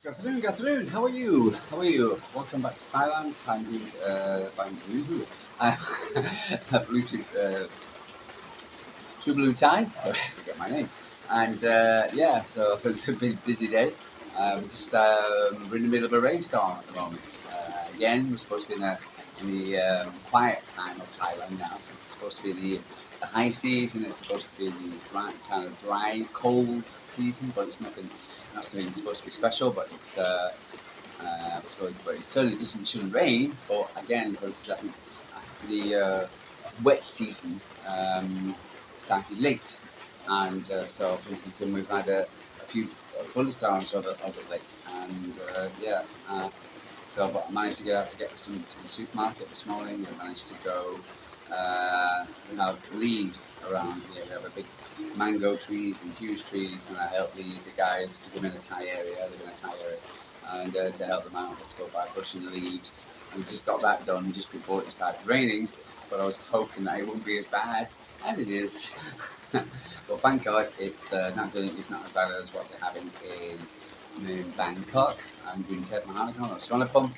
Good afternoon. How are you? How are you? Welcome back to Thailand. I'm Bluetooth True Blue Thai. Sorry, I forget my name. And yeah, so it's a big busy day. We're in the middle of a rainstorm at the moment. Again, we're supposed to be in the quiet time of Thailand now. It's supposed to be the high season. It's supposed to be the dry, cold season, but it's nothing. It's supposed to be special, but it certainly shouldn't rain. But again, for instance, I think the wet season started late, and so for instance, and we've had a few thunderstorms of it late, and but I managed to get out to get some to the supermarket this morning. I managed to go. We have leaves around here. We have a big mango trees and huge trees, and I help the guys because I'm in a Thai area. I live in a Thai area, and to help them out, let's go by brushing the leaves. And we just got that done just before it started raining. But I was hoping that it wouldn't be as bad, and it is. But thank God it's not as bad as what they're having in Bangkok and Green Mahanagar or Sonapum,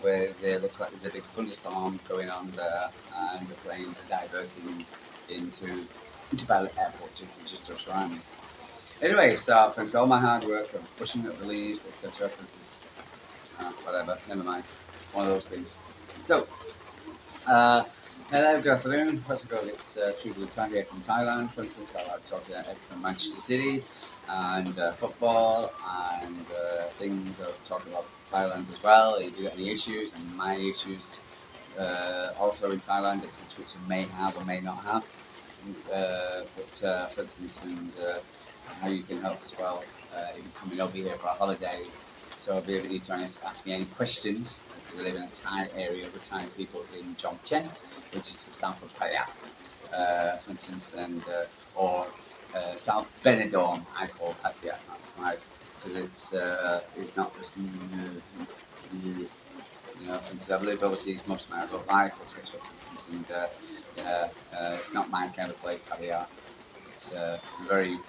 where there looks like there's a big thunderstorm going on there, and the planes are diverting into Bali Airport, which is just around me. Anyway, so thanks to all my hard work of pushing up the leaves, etc. Whatever, never mind. One of those things. So, uh, hello, good afternoon. First of all, it's True Blue Tang here from Thailand. For instance, I like talking about from Manchester City and football and things. I'll talk about Thailand as well. If you got any issues and my issues also in Thailand, which I may have or may not have. For instance, and how you can help as well if you're coming over here for a holiday. So if you ever need to ask me any questions, because I live in a Thai area with Thai people in Jomtien, which is the south of Pattaya, for instance, and or South Benidorm, I call Pattaya. That's my because it's not just for instance, I've lived overseas most of my adult life, etc. For instance, and it's not my kind of place, Pattaya. It's very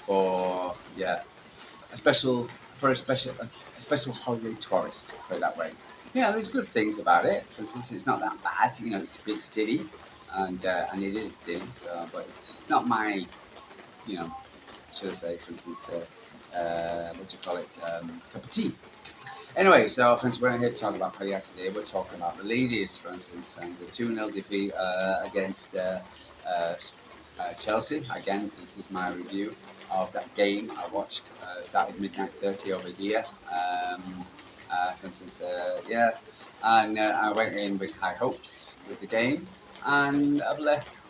for a special for a special holiday tourist, put it that way. Yeah, there's good things about it. For instance, it's not that bad. It's a big city, and it is a city. So, but it's not my, you know, should I say, for instance, what do you call it, cup of tea. Anyway, so for instance, we're here to talk about Pattaya today. We're talking about the ladies, for instance, and the 2-0 defeat against uh, Chelsea. Again, this is my review of that game I watched. Started midnight 30 over here. For instance, and I went in with high hopes with the game, and I've left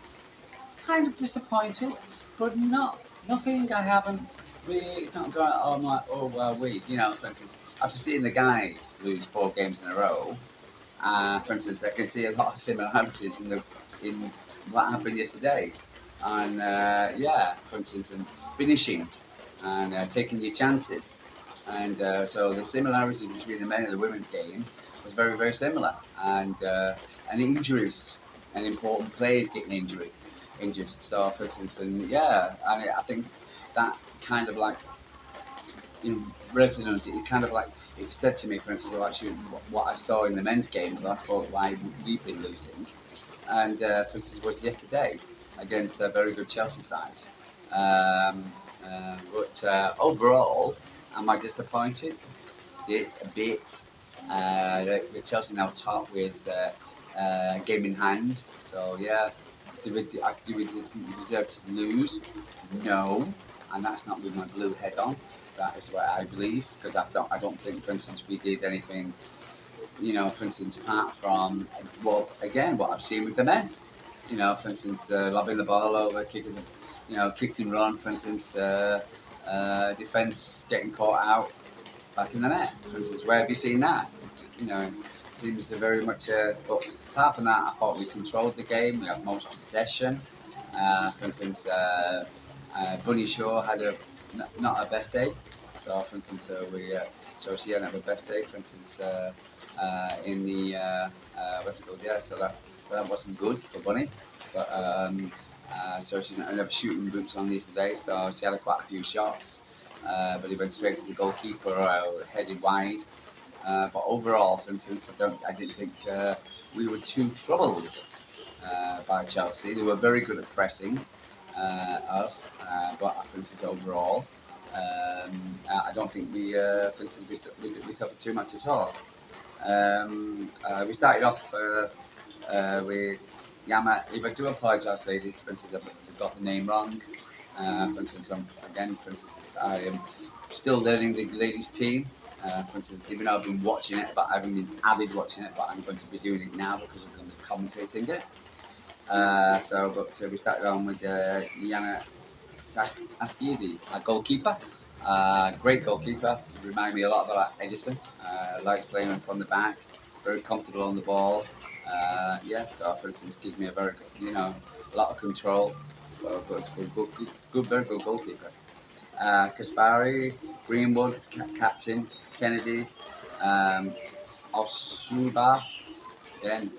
kind of disappointed, but nothing. I haven't really not gone. Oh, I'm like, oh well, for instance, after seeing the guys lose 4 games in a row, for instance, I can see a lot of similarities in what happened yesterday, and for instance, and finishing and taking your chances, and so the similarities between the men and the women's game was very very similar, and injuries and important players getting injured. So for instance, and I think that kind of like in resonance, it kind of like it said to me, for instance, actually what I saw in the men's game, but that's why we've been losing. And for instance, was yesterday against a very good Chelsea side. But overall, am I disappointed? A bit. The Chelsea now top with game in hand. So yeah, do we deserve to lose? No, and that's not with my blue head on. That is what I believe because I don't think, for instance, we did anything. For instance, apart from again, what I've seen with the men. For instance, lobbing the ball over, kick and run. For instance, defence getting caught out back in the net. For instance, where have you seen that? It seems to very much. But apart from that, I thought we controlled the game. We had most possession. For instance, Bunny Shaw had not her best day. So, for instance, so she didn't have her best day. For instance, in the what's it called? Yeah, so that wasn't good for Bunny. But so she didn't have shooting boots on these today. So she had quite a few shots. but he went straight to the goalkeeper, headed wide. But overall, for instance, I didn't think we were too troubled by Chelsea. They were very good at pressing us, but for instance, overall, I don't think for instance, we suffered too much at all. We started off with Yama. If I do apologise, ladies, for instance, if I got the name wrong. For instance, for instance, I am still learning the ladies' team. For instance, even though I've been watching it, but I haven't been avid watching it, but I'm going to be doing it now because I'm going to be commentating it. We started on with Yana Askidi, a goalkeeper. Great goalkeeper. Remind me a lot about Edison. Likes playing from the back. Very comfortable on the ball. So for instance, gives me a very, a lot of control. So it's good, very good goalkeeper. Kaspari, Greenwood, captain, Kennedy, um, Osuba. Again,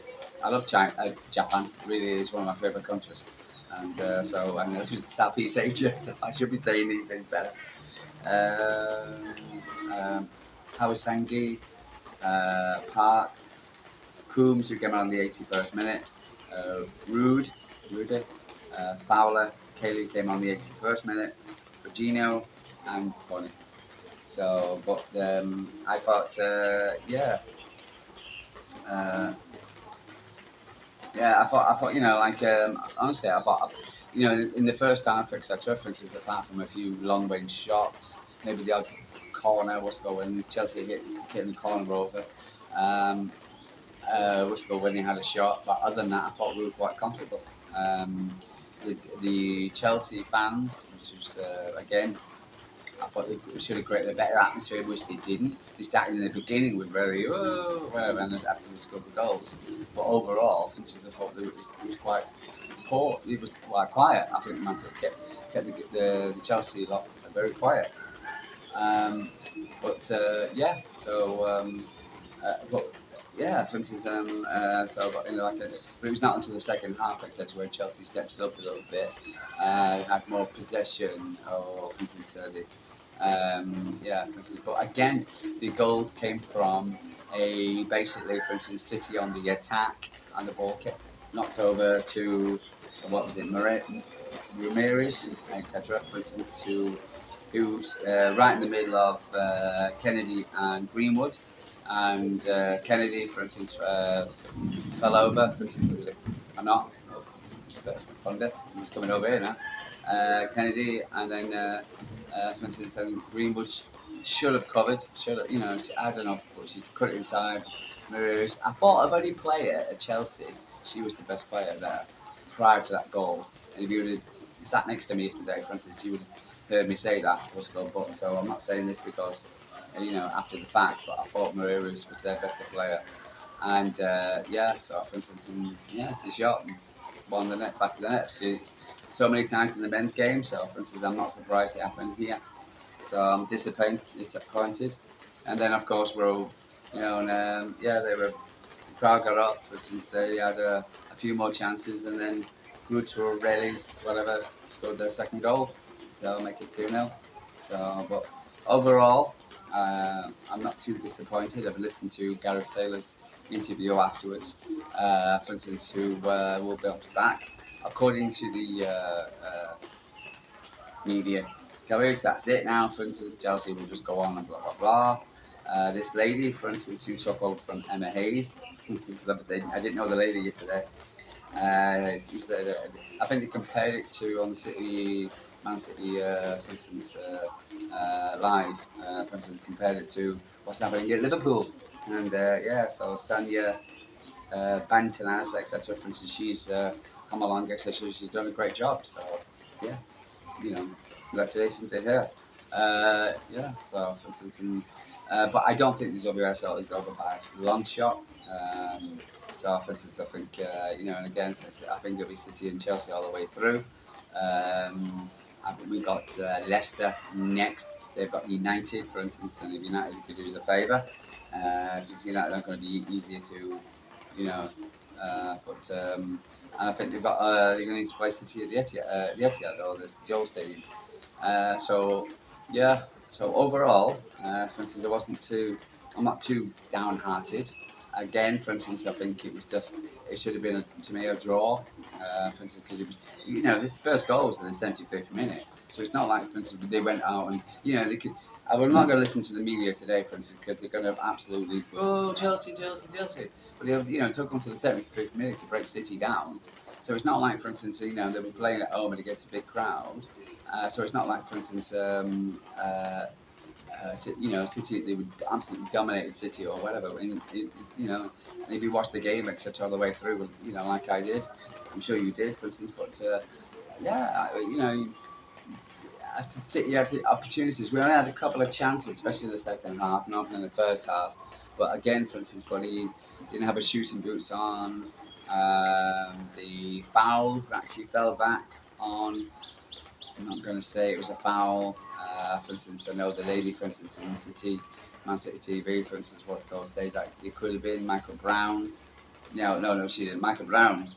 I love China, Japan. Really is one of my favourite countries. And I know it's Southeast Asia, so I should be saying these things better. Um, Kawasangi, Park, Coombs, who came on the 81st minute, Rude, Fowler, Kaylee came on the 81st minute, Virginio, and Bonnie. So, but I thought, I thought, honestly, I thought, in the first half, etc., for instance, apart from a few long range shots, maybe the odd corner, when Chelsea hit the corner over, when he had a shot. But other than that, I thought we were quite comfortable. The Chelsea fans, which was again, I thought they should have created a better atmosphere, which they didn't. They started in the beginning with very whatever, and after they scored the goals. But overall, I thought it was quite poor. It was quite quiet. I think Man City kept the Chelsea lot very quiet. Um, but but yeah, for instance, but it was not until the second half, etc., where Chelsea stepped it up a little bit, had more possession, or for instance, for instance. But again, the goal came from basically, for instance, City on the attack and the ball kept knocked over to what was it, Ramirez, etc. For instance, who's right in the middle of Kennedy and Greenwood. And Kennedy, for instance, fell over. For instance, there was a knock. Oh, a bit of thunder. He's coming over here now. Kennedy, and then, for instance, then Greenwood should have covered. Should have, I don't know, but she cut it inside. I thought of any player at Chelsea, she was the best player there prior to that goal. And if you would have sat next to me yesterday, for instance, you would have heard me say that was goal. But so I'm not saying this because after the fact, but I thought Maria was their better player. And so for instance, the shot and won the net, back of the net. So many times in the men's game. So for instance, I'm not surprised it happened here. So I'm disappointed. And then of course we're all, they were. The crowd got up. For instance, they had a few more chances, and then Gruto Relis, whatever, scored their second goal. So make it 2-0. So, but overall, I'm not too disappointed. I've listened to Gareth Taylor's interview afterwards, for instance, who will bounce back. According to the media coverage, that's it now. For instance, Chelsea will just go on and blah, blah, blah. This lady, for instance, who took over from Emma Hayes, because I didn't know the lady yesterday. I think they compared it to on the Man City, for instance, live, for instance, compared it to what's happening at Liverpool. And so Stania Bantanaz, etc., for instance, she's come along, etc., she's done a great job. So, yeah, congratulations to her. So for instance, but I don't think the WSL is over by a long shot. So for instance, I think, and again, I think it'll be City and Chelsea all the way through. I think we've got Leicester next. They've got United, for instance, and if United could do us a favour, because United aren't going to be easier to, and I think they're going to need to play City at the Etihad or the Joel Stadium. So yeah, So overall, for instance, I'm not too downhearted. Again, for instance, I think it should have been to me a draw. For instance, because it was, this first goal was in the 75th minute, so it's not like, for instance, they went out and they could. I'm not going to listen to the media today, for instance, because they're going to absolutely Chelsea, Chelsea, Chelsea. But it took them to the 75th minute to break City down. So it's not like, for instance, they were playing at home and against a big crowd. So it's not like, for instance, City, they would absolutely dominated City or whatever. And if you watch the game, etc., all the way through, like I did, I'm sure you did, for instance. But yeah, City had the opportunities. We only had a couple of chances, especially in the second half, not in the first half. But again, for instance, when he didn't have his shooting boots on, the foul actually fell back on. I'm not going to say it was a foul. For instance, I know the lady, for instance, in Man City TV, for instance, what's called say that it could have been Michael Brown. No, she didn't. Michael Brown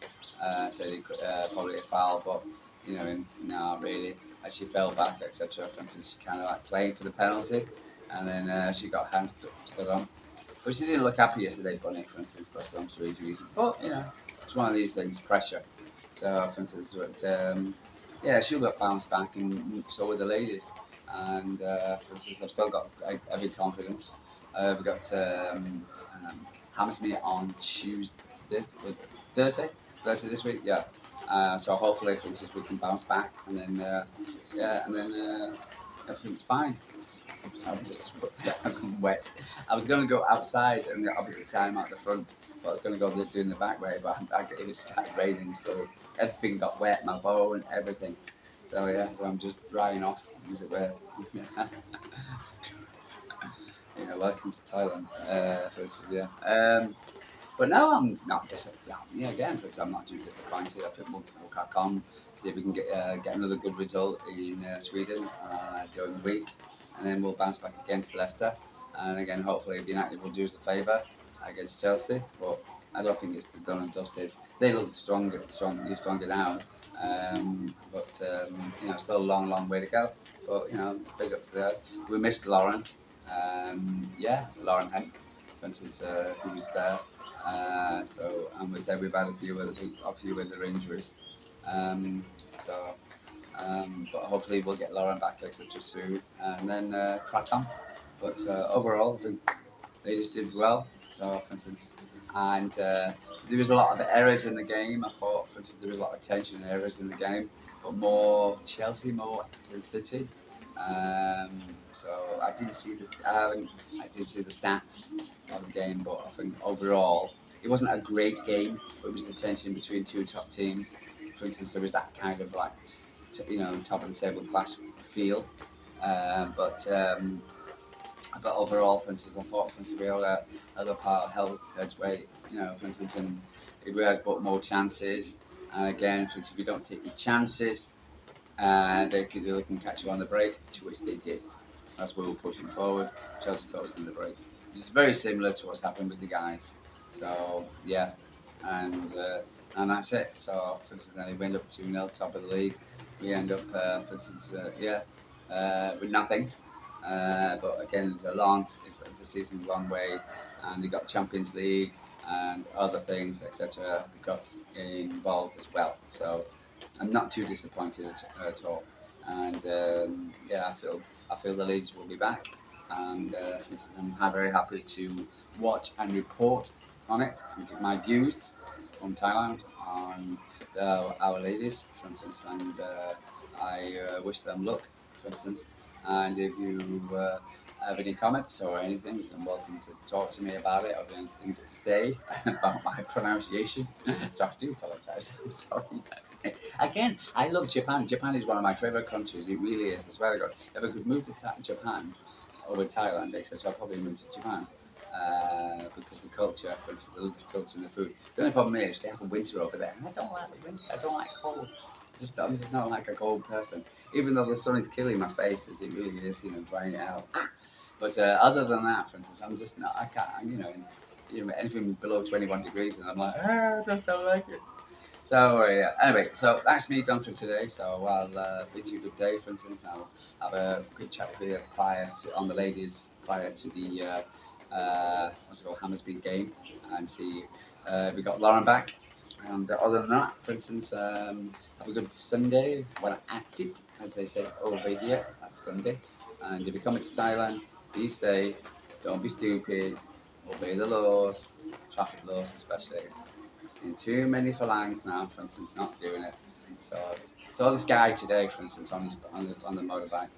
said it could, probably a foul, but no, really, as she fell back, etc. For instance, she kind of like playing for the penalty, and then she got hands stood on. But she didn't look happy yesterday, Bunny, for instance, for some strange reason. But it's one of these things, pressure. So, for instance, yeah, she'll get bounced back, and so will the ladies. And for instance, I've still got every confidence. We've got Hammersmith on Thursday, Thursday this week, yeah. So hopefully, for instance, we can bounce back, and then everything's fine. I'm just I'm wet. I was going to go outside and the opposite time out the front, but I was going to go doing the back way, but it started raining, so everything got wet, my bow and everything. So yeah, so I'm just drying off. Use it where, welcome to Thailand. First, yeah. But now I'm not disappointed. Yeah, again, for example, I'm not too disappointed. I think we'll crack on, see if we can get another good result in Sweden during the week, and then we'll bounce back against Leicester. And again, hopefully, United will do us a favour against Chelsea. But I don't think it's done and dusted. They look stronger now. Still a long way to go. But big ups there. We missed Lauren. Lauren Henk, for instance, who was there. And we said we've had a few other injuries. Um, so, but hopefully we'll get Lauren back, etc. soon, and then crack on. But overall, I think they just did well. So, for instance, and there was a lot of errors in the game. I thought, for instance, there was a lot of tension and errors in the game, but more Chelsea more than City. Um, so I didn't see the stats of the game, but I think overall it wasn't a great game. But it was the tension between two top teams. For instance, there was that kind of like top of the table clash feel. Um, but um, but overall, for instance, I thought, for instance, we all other part held its weight, for instance, and if we had but more chances, and again, for instance, if you don't take your chances, they can catch you on the break, to which they did. That's where we're pushing forward. Chelsea got us in the break, which is very similar to what's happened with the guys. So, yeah, and uh, and that's it. So, for instance, then we end up 2-0, top of the league. We end up, for instance, with nothing. But again, the season's a long way, and they got Champions League and other things, etc. got involved as well. So I'm not too disappointed at all. And I feel the Leeds will be back, and for instance, I'm very happy to watch and report on it and give my views from Thailand on our ladies, for instance, and I wish them luck, for instance. And if you have any comments or anything, you're welcome to talk to me about it or have anything to say about my pronunciation. So I do apologise. I'm sorry. Again, I love Japan. Japan is one of my favourite countries. It really is. I swear to God. If I could move to Japan over Thailand, etc., I'd probably move to Japan. Because the culture, for instance, the culture and the food. The only problem is they have a winter over there, and I don't like the winter. I don't like cold. I'm just not like a cold person. Even though the sun is killing my face, as it really is, drying it out. But other than that, for instance, I'm just not. I can't. Anything below 21 degrees, and I'm like, I just don't like it. So yeah. Anyway, so that's me done for today. So I'll bid you good day. For instance, I'll have a good chat with you prior to on the ladies prior to the what's it called Hammersby game, and see we got Lauren back. And other than that, for instance, have a good Sunday. When at it, as they say over here, that's Sunday. And if you're coming to Thailand, be safe. Don't be stupid. Obey the laws, traffic laws especially. I've seen too many phalanx now, for instance, not doing it. So I saw this guy today, for instance, on the motorbike,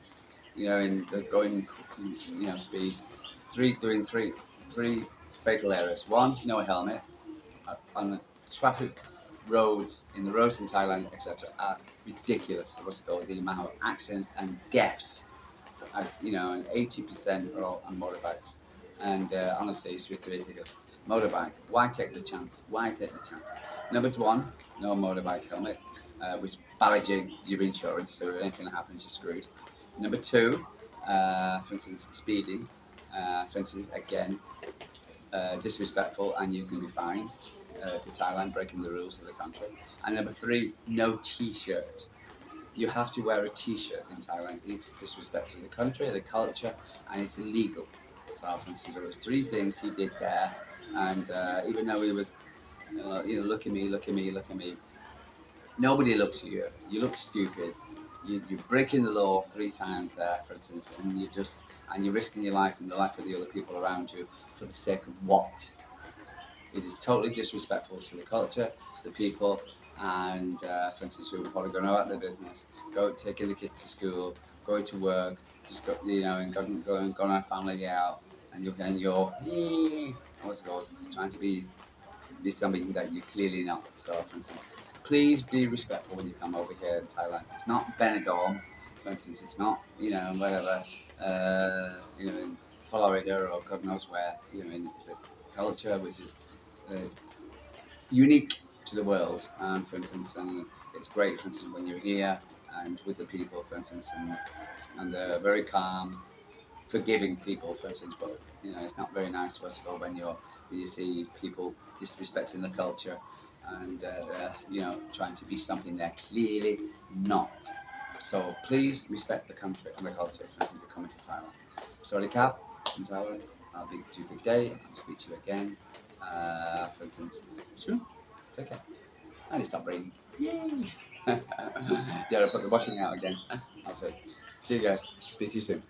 going, speed, three fatal errors. One, no helmet on the traffic roads in the roads in Thailand, etc. are ridiculous. What's it called? The amount of accidents and deaths, as you know, and 80% are all on motorbikes. And honestly, it's ridiculous. Motorbike, why take the chance? Why take the chance? Number one, no motorbike helmet, which ballages your insurance, so if anything happens, you're screwed. Number two, for instance, speeding. For instance, again, disrespectful, and you can be fined to Thailand, breaking the rules of the country. And number three, no T-shirt. You have to wear a T-shirt in Thailand. It's disrespect to the country, the culture, and it's illegal. So, for instance, there was three things he did there, and even though he was, look at me, look at me, look at me. Nobody looks at you. You look stupid. You're breaking the law three times there, for instance, and you're risking your life and the life of the other people around you for the sake of what? It is totally disrespectful to the culture, the people, and for instance, you're probably going about their business, taking the kids to school, going to work, just go, and going on a family out, and you're what's it called, trying to be something that you're clearly not. So, for instance, please be respectful when you come over here in Thailand. It's not Benidorm, for instance. It's not whatever in Florida or God knows where. It's a culture which is uh, unique to the world. For instance, and it's great, for instance, when you're here and with the people, for instance, and they're very calm, forgiving people, for instance. But it's not very nice, first of all, when you see people disrespecting the culture and trying to be something they're clearly not. So please respect the country and the culture, for instance, if you're coming to Thailand. Sorry, Cap, from Thailand. I'll be to you a good day. I'll speak to you again. For instance, sure. Take care. And it's not raining. Yay! Dare I put the washing out again? I'll say. See you guys. Speak to you soon.